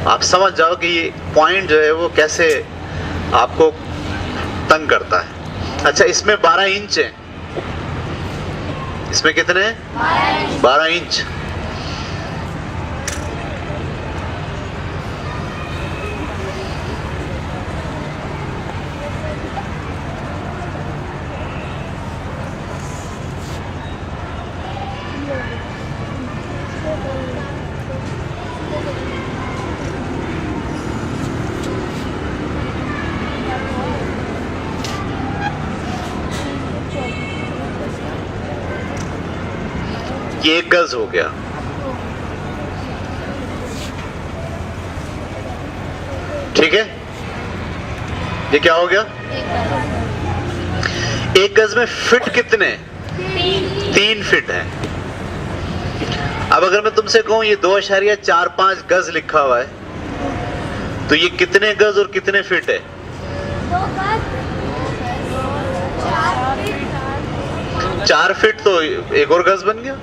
आप समझ जाओ कि ये पॉइंट जो है वो कैसे आपको तंग करता है। अच्छा, इसमें 12 इंच है। इसमें कितने हैं? 12 इंच। ये 1 गज हो गया। ठीक है, ये क्या हो गया? 1 गज में फिट कितने? 3 फिट है। अब अगर मैं तुमसे कहूं ये 2.45 गज लिखा हुआ है, तो ये कितने गज और कितने फिट है? 4 फिट, तो एक और गज बन गया।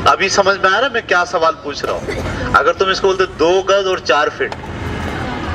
अभी समझ में आ रहा है मैं क्या सवाल पूछ रहा हूं? अगर तुम इसको बोलते 2 गज और 4 फिट,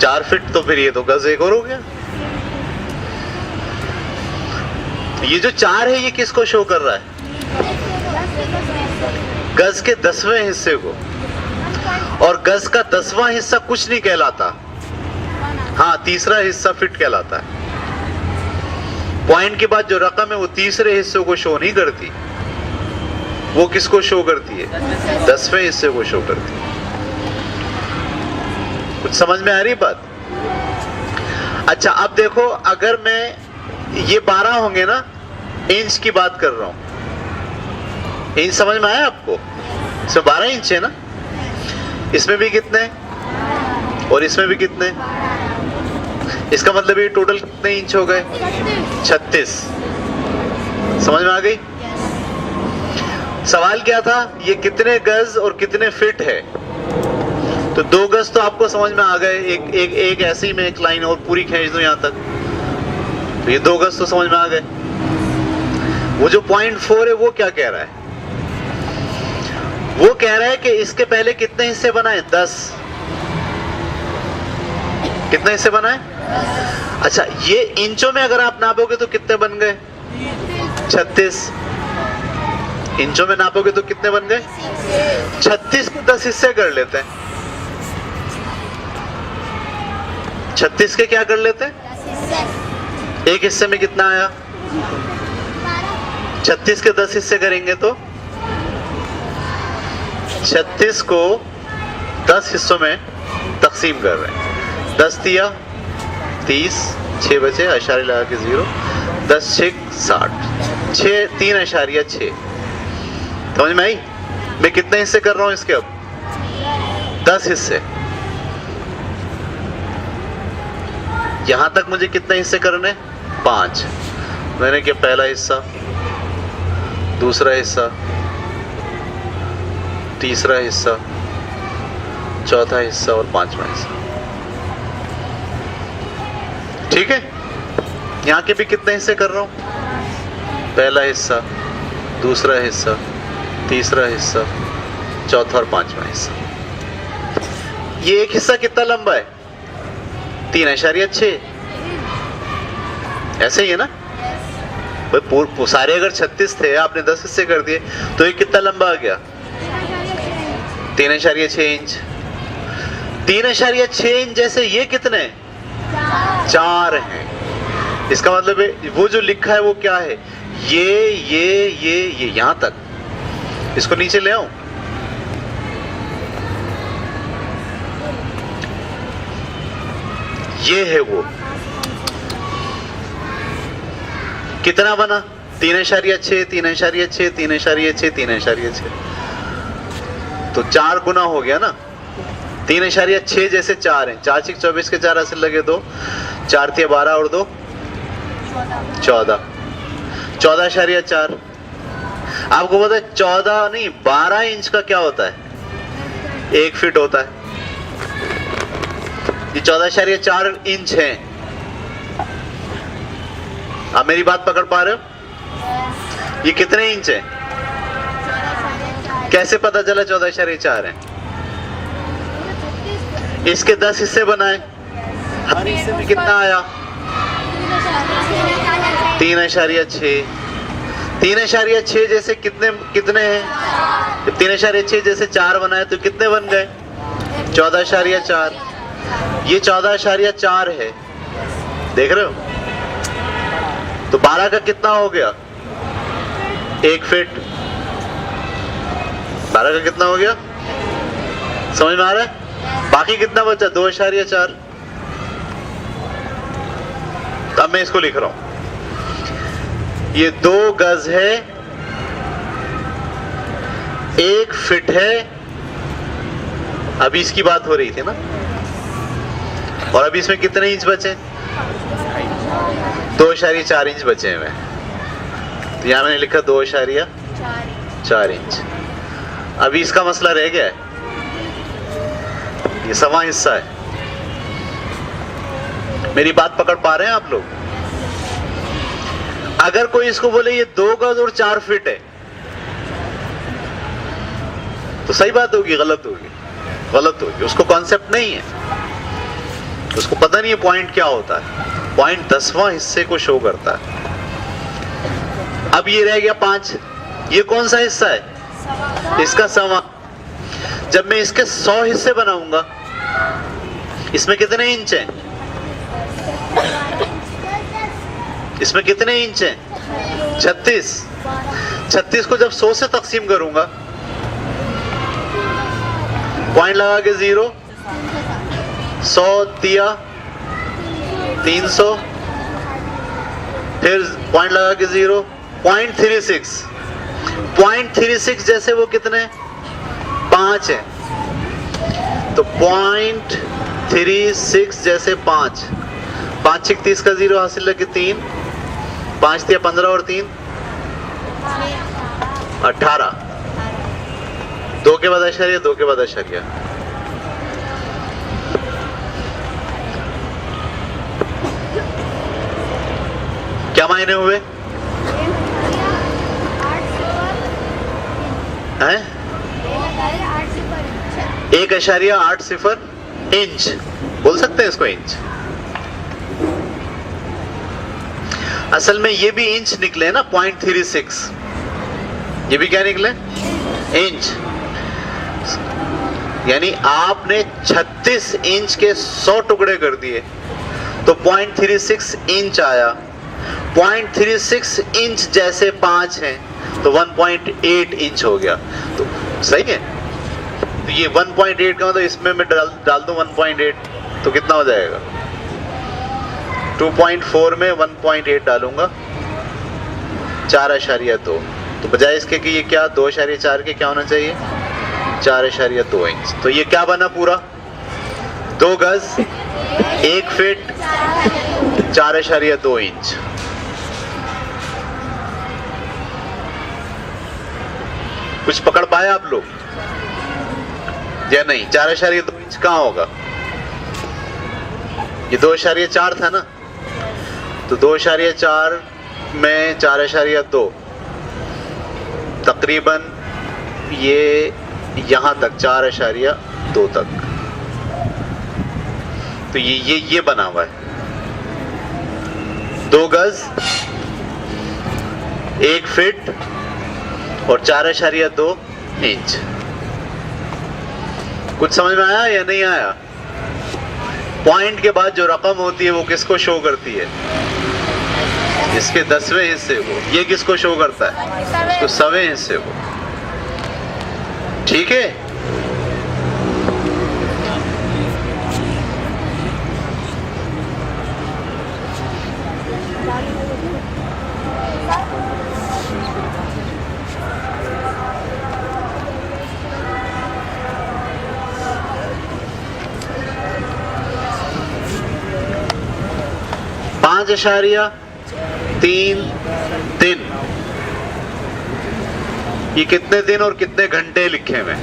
4 फिट तो फिर ये 2 गज एक और हो गया। ये जो 4 है ये किसको शो कर रहा है? गज के 10वें हिस्से को। और गज का 10वां हिस्सा कुछ नहीं कहलाता। हाँ, तीसरा हिस्सा फिट कहलाता है। पॉइंट के बाद जो रकम है वो तीसरे हिस्से को शो नहीं करती, वो किसको शो करती है? 10वें हिस्से को शो करती है। कुछ समझ में आ रही बात? अच्छा, अब देखो, अगर मैं ये 12 होंगे ना, इंच की बात कर रहा हूं। इंच समझ में आया आपको? इसमें 12 इंच है ना, इसमें भी कितने और इसमें भी कितने? इसका मतलब ये टोटल कितने इंच हो गए? 36। समझ में आ गई? सवाल क्या था? ये कितने गज और कितने फिट है? तो 2 गज तो आपको समझ में आ गए। एक ऐसे ही में एक लाइन और पूरी खींच दो यहां तक, तो ये 2 गज तो समझ में आ गए। वो जो पॉइंट 4 है वो क्या कह रहा है? वो कह रहा है कि इसके पहले कितने हिस्से बनाए? 10। कितने हिस्से बनाए? अच्छा, ये इंचों में अगर आप नापोगे तो कितने बन गए? 36। इंचों में नापोगे तो कितने बन गए? 36 को 10 हिस्से कर लेते हैं। 36 के क्या कर लेते हैं? एक हिस्से में कितना आया? 36 के 10 हिस्से करेंगे तो 36 को 10 हिस्सों में तकसीम कर रहे हैं। 10 दिया 30, 6 बचे, अशारी लगा के 0, 10 6 60, 6 3.6। समझ में आई? मैं कितने हिस्से कर रहा हूं इसके? अब 10 हिस्से। यहां तक मुझे कितने हिस्से करने? 5। मैंने किया पहला हिस्सा, दूसरा हिस्सा, तीसरा हिस्सा, चौथा हिस्सा और 5वां हिस्सा। ठीक है, यहां के भी कितने हिस्से कर रहा हूं? पहला हिस्सा, दूसरा हिस्सा, तीसरा हिस्सा, चौथा और 5वां हिस्सा। ये एक हिस्सा कितना लंबा है? 3.6। ऐसे ही है ना भाई? सारे अगर 36 थे, आपने 10 हिस्से कर दिए, तो ये कितना लंबा आ गया? 3.6 इंच। 3.6 इंच जैसे ये कितने? 4 हैं। इसका मतलब है वो जो लिखा है वो क्या है? ये यहां तक। इसको नीचे ले आऊं? ये है वो। कितना बना? 3.6, 3.6, 3.6, 3.6। तो 4 गुना हो गया ना। 3.6 जैसे 4 है। 4 6 24 के 4 असल लगे 2, 4 थे 12 और 2 14। 14.4। आपको पता है 14 नहीं 12 इंच का क्या होता है? 1 फीट होता है। ये 14.4 इंच है। आप मेरी बात पकड़ पा रहे हो? ये कितने इंच है? कैसे पता चला 14.4 है? इसके 10 हिस्से बनाए, हर हिस्से में कितना आया? 3.6। 3.6 जैसे कितने कितने हैं? जब 3.6 जैसे 4 बनाए तो कितने बन गए? 14.4। ये 14.4 है, देख रहे हो? तो 12 का कितना हो गया? 1 फीट। 12 का कितना हो गया? समझ में आ रहा है? बाकी कितना बचा? 2.4। तो अब मैं इसको लिख रहा हूं, ये 2 गज है, 1 फीट है। अभी इसकी बात हो रही थी ना, और अभी इसमें कितने इंच बचे? 2.4 इंच बचे हैं। तो यहां मैंने लिखा 2.4 इंच। अभी इसका मसला रह गया है, ये सवा हिस्सा है। मेरी बात पकड़ पा रहे हैं आप लोग? अगर कोई इसको बोले ये 2 गज और 4 फीट है, तो सही बात होगी, गलत होगी? गलत होगी। उसको कॉन्सेप्ट नहीं है, उसको पता नहीं है पॉइंट क्या होता है। पॉइंट 10वां हिस्से को शो करता है। अब ये रह गया 5। ये कौन सा हिस्सा है? इसका सवा। जब मैं इसके 100 हिस्से बनाऊंगा, इसमें कितने इंच हैं? इसमें कितने इंच हैं? 36। 36 को जब 100 से तकसीम करूंगा, पॉइंट लगा के 0, 100 तिया 300, फिर पॉइंट लगा के 0, 0.36। 0.36 जैसे वो कितने? 5 है। तो 0.36 जैसे 5 6 30 का 0 हासिल लगे 3, 5 तिया 15 और 3 18। 2 के बाद अशरिया, 2 के बाद अशरिया। क्या मायने हुए हैं? 1.8 इंच बोल सकते हैं इसको, इंच। असल में ये भी इंच निकले ना, 0.36। ये भी क्या निकले? इंच। यानी आपने 36 इंच के 100 टुकड़े कर दिए तो 0.36 इंच आया। 0.36 इंच जैसे 5 हैं तो 1.8 इंच हो गया। तो सही है। तो ये 1.8 का मतलब इसमें मैं डाल दूं 1.8 तो कितना हो जाएगा? 2.4 में 1.8 डालूंगा, 4.2। तो बजाय इसके कि ये क्या 2.4 के क्या होना चाहिए? 4.2 इंच। तो ये क्या बना पूरा? 2 गज 1 फीट 4.2 इंच। कुछ पकड़ पाए आप लोग या नहीं? 4.2 इंच कहाँ होगा? ये 2.4 था ना, तो 2.4 में 4.2 तकरीबन ये यहां तक 4.2 तक। तो ये बना हुआ है 2 गज 1 फीट और 4.2 इंच। कुछ समझ में आया या नहीं आया? पॉइंट के बाद जो रकम होती है वो किसको शो करती है? इसके 10वें हिस्से को। ये किसको शो करता है? इसको 100वें हिस्से को। ठीक है। पांच 5.3 दिन। ये कितने दिन और कितने घंटे लिखे हुए?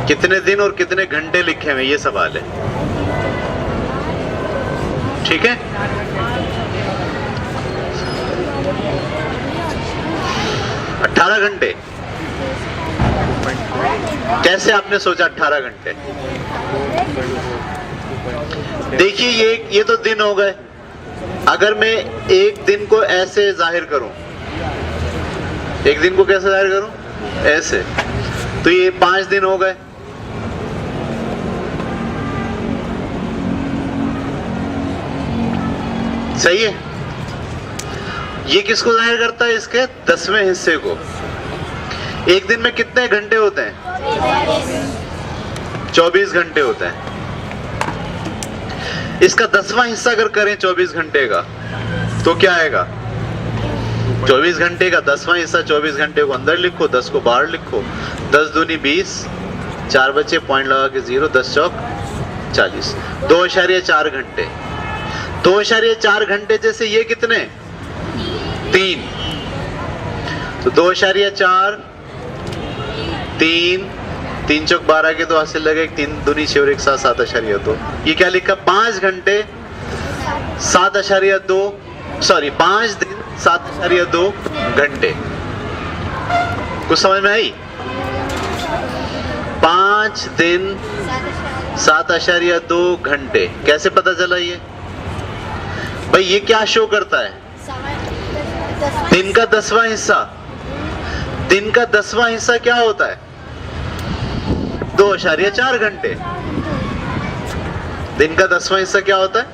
कितने दिन और कितने घंटे लिखे हुए, ये सवाल है। ठीक है। अठारह घंटे कैसे आपने सोचा 18 घंटे? देखिए ये तो दिन हो गए। अगर मैं एक दिन को ऐसे जाहिर करूं, एक दिन को कैसे जाहिर करूं? ऐसे, तो ये 5 दिन हो गए। सही है। ये किसको जाहिर करता है? इसके 10वें हिस्से को। एक दिन में कितने घंटे होते हैं? 24 घंटे होते हैं। इसका 10वां हिस्सा अगर करें 24 घंटे का तो क्या आएगा? 24 घंटे का 10वां हिस्सा, 24 घंटे को अंदर लिखो, 10 को बाहर लिखो। 10 दूनी 20, 4 बचे, पॉइंट लगा के 0, 10 चौक 40, 2.4 घंटे। 2.4 घंटे जैसे ये कितने? 3, तो 2.4 3, 3 चौक 12 के तो हासिल लगे, 3 दूनी 6 और 1 7, 7.2। ये क्या लिखा? 5 घंटे 7.2, सॉरी 5 दिन 7.2 घंटे। कुछ समझ में आई? 5 दिन 7.2 घंटे कैसे पता चला? ये भाई ये क्या शो करता है? दिन का 10वां हिस्सा। दिन का 10वां हिस्सा क्या होता है? 2.4 घंटे। दिन का 10वां हिस्सा क्या होता है?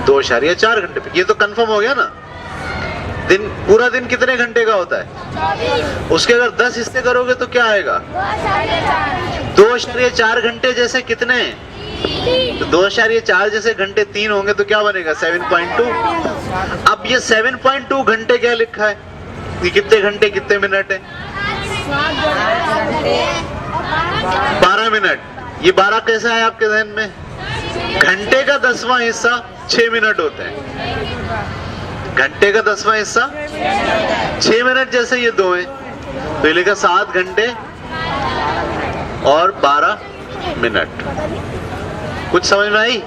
2.4 घंटे। ये तो कंफर्म हो गया ना। दिन, पूरा दिन कितने घंटे का होता है? उसके अगर 10 हिस्से करोगे तो क्या आएगा? 2.4 घंटे जैसे कितने? 2.4 जैसे घंटे 3 होंगे तो क्या बनेगा? 7.2। अब ये 7.2 घंटे क्या लिखा है? ये कितने घंटे कितने मिनट है? 12 मिनट। ये 12 कैसा है आपके ध्यान में? घंटे का 10वां हिस्सा 6 मिनट होते हैं। घंटे का 10वां हिस्सा 6 मिनट जैसे ये 2 है, तो ये लिखा 7 घंटे और 12 मिनट। कुछ समझ में आई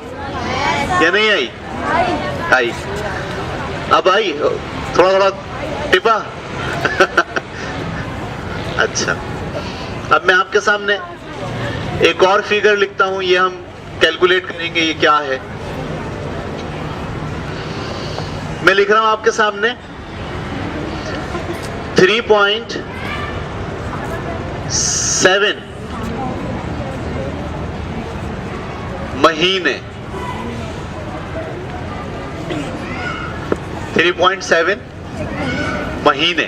या नहीं आई? आई। अब आई थोड़ा थोड़ा टिपा। अच्छा, अब मैं आपके सामने एक और फिगर लिखता हूं, ये हम कैलकुलेट करेंगे ये क्या है। मैं लिख रहा हूं आपके सामने 3.7 महीने। 3.7 महीने।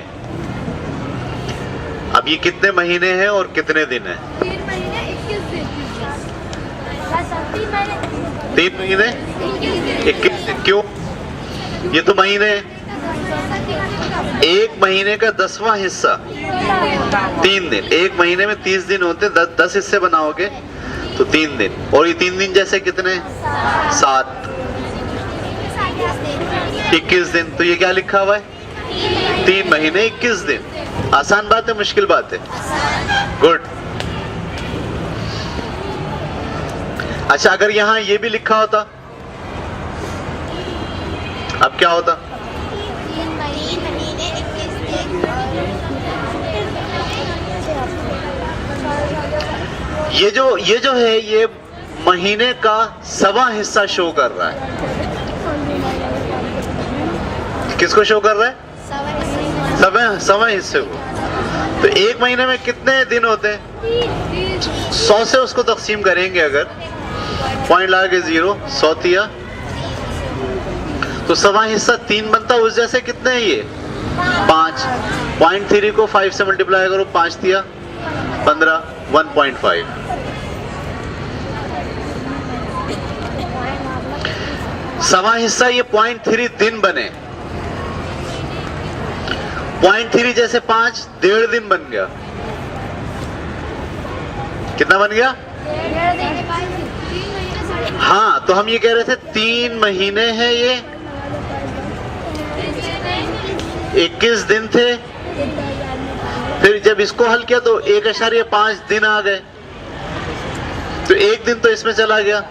अब ये कितने महीने हैं और कितने दिन हैं? 3 महीने 21 दिन। 3 महीने 21 दिन। क्यों? ये तो महीने हैं। एक महीने का 10वां हिस्सा 3 दिन। एक महीने में 30 दिन होते, 10 हिस्से बनाओगे तो 3 दिन। और ये 3 दिन जैसे कितने? 7, 21 दिन। तो ये क्या लिखा हुआ है? 3 महीने 21 दिन। आसान बात है, मुश्किल बात है? गुड। अच्छा, अगर यहां ये भी लिखा होता अब क्या होता? 3 महीने 21 दिन। ये जो है ये महीने का 1वां हिस्सा शो कर रहा है। किसको शो कर रहा है? 1वां हिस्से को। तो एक महीने में कितने दिन होते हैं? 100 से उसको तकसीम करेंगे अगर, पॉइंट लगा के 0, 100 तिया, तो 1वां हिस्सा 3 बनता। उस जैसे कितने हैं ये? 5। 0.3 को 5 से मल्टीप्लाई करो, 5 तिया 15, 1.5। 1वां हिस्सा ये 0.3 दिन बने। 0.3 जैसे 5, 1.5 दिन बन गया। कितना बन गया? हाँ, तो हम ये कह रहे थे 3 महीने हैं, ये 21 दिन थे। फिर जब इसको हल किया तो 1.5 दिन आ गए, तो 1 दिन तो इसमें चला गया।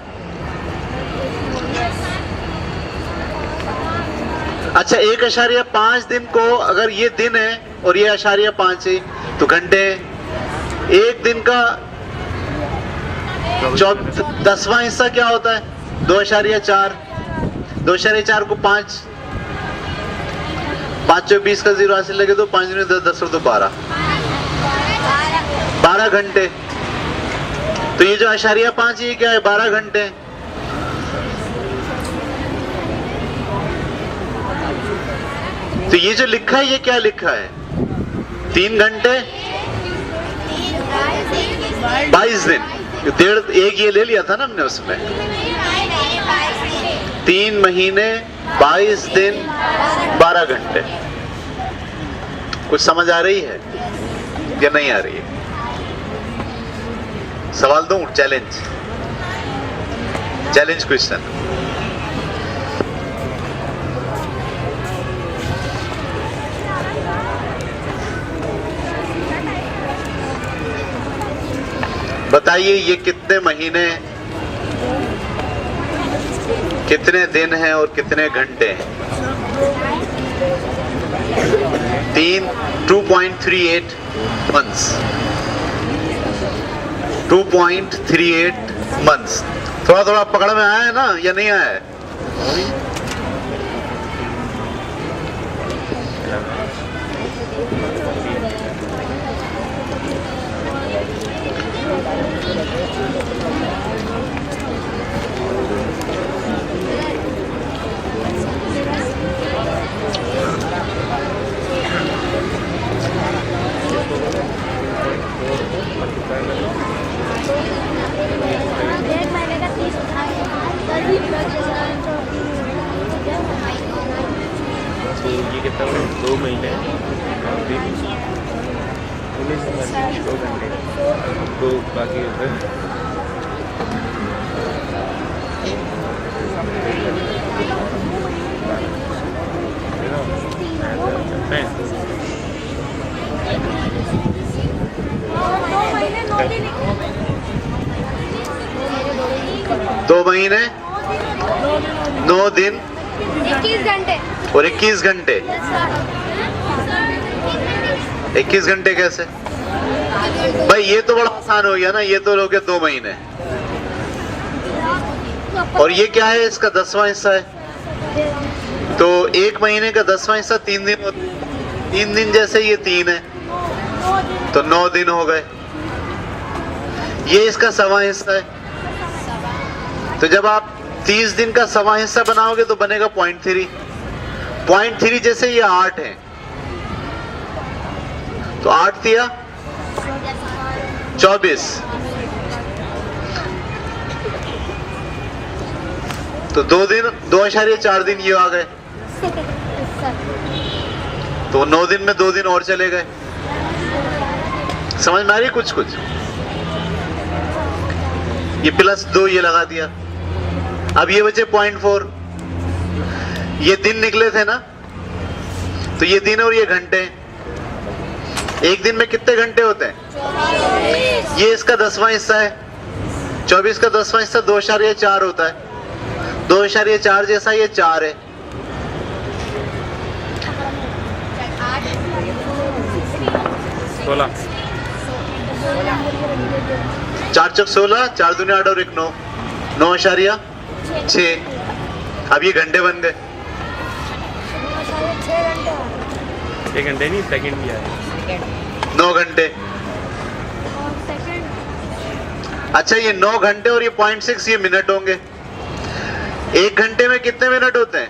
अच्छा 1.5 दिन को अगर ये दिन है और ये 1.5 है तो घंटे हैं। एक दिन का 10वां हिस्सा क्या होता है? 2.4। 2.4 को 5 20 का 0 हासिल लगे तो 5 में 10 और 2 12 घंटे। तो ये जो 1.5 ये क्या है? 12 घंटे। तो ये जो लिखा है ये क्या लिखा है? 3 घंटे 22 दिन। डेढ़ एक ये ले लिया था ना हमने उसमें। 3 महीने 22 दिन 12 घंटे। कुछ समझ आ रही है या नहीं आ रही है? सवाल दूं? Challenge question. बताइए ये कितने महीने, कितने दिन हैं और कितने घंटे हैं? 2.38 months। 2.38 months। थोड़ा थोड़ा पकड़ में आया है ना या नहीं आया है? तो ये कितना हुआ? 2 महीने 19 2 घंटे तो बाकी दो महीने 9 दिन 21 घंटे और 21 घंटे। 21 घंटे कैसे भाई? ये तो बड़ा आसान हो गया ना। ये तो लोगे 2 महीने और ये क्या है? इसका 10वां हिस्सा है। तो 1 महीने का 10वां हिस्सा 3 दिन होता है। 3 दिन जैसे ये 3 है तो 9 दिन हो गए। ये इसका 1/4 हिस्सा है। तो जब आप 30 दिन का 1/4 हिस्सा बनाओगे तो बनेगा 0.3। 0.3 जैसे ये 8 है तो 8 दिया 24। तो 2 दिन 2.4 दिन ये आ गए तो 9 दिन में 2 दिन और चले गए। समझ में आ रही कुछ कुछ? ये +2 ये लगा दिया। अब ये बचे 0.4। ये दिन निकले थे ना तो ये दिन और ये घंटे। एक दिन में कितने घंटे होते हैं? ये इसका 10वां हिस्सा है। 24 का 10वां हिस्सा 2.4 होता है। 2.4 जैसा ये 4 है। 16 4 चौक 16, 4 दूनी 8 और 1 9, 9.6। अब ये घंटे बन गए। 1 घंटे नहीं, सेकंड भी आया। 9 घंटे। अच्छा ये 9 घंटे और ये 0.6 ये मिनट होंगे। 1 घंटे में कितने मिनट होते हैं?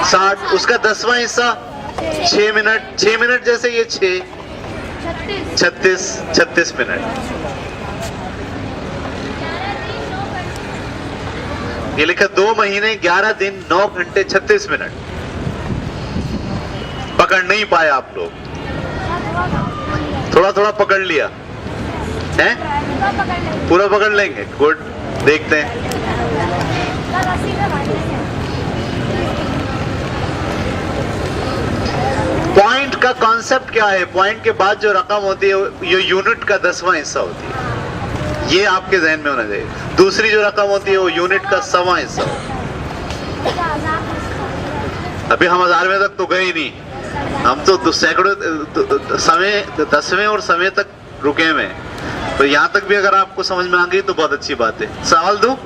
60। उसका 10वां हिस्सा 6 मिनट। 6 मिनट जैसे ये 6 36 मिनट। ये लिखा 2 महीने 11 दिन 9 घंटे 36 मिनट। पकड़ नहीं पाए आप लोग। थोड़ा थोड़ा पकड़ लिया है? पूरा पकड़ लेंगे। गुड। देखते हैं। पॉइंट का कॉन्सेप्ट क्या है? पॉइंट के बाद जो रकम होती है ये यूनिट का 10वां हिस्सा होती है। ये आपके जहन में होना चाहिए। दूसरी जो रकम होती है वो यूनिट का 1/4 हिस्सा होता है। अभी हम 1000वें तक तो गए ही नहीं, हम तो सैकड़ों समय 10वें और समय तक रुके हुए हैं। तो यहाँ तक भी अगर आपको समझ में आ गई तो बहुत अच्छी बात है। सवाल दो।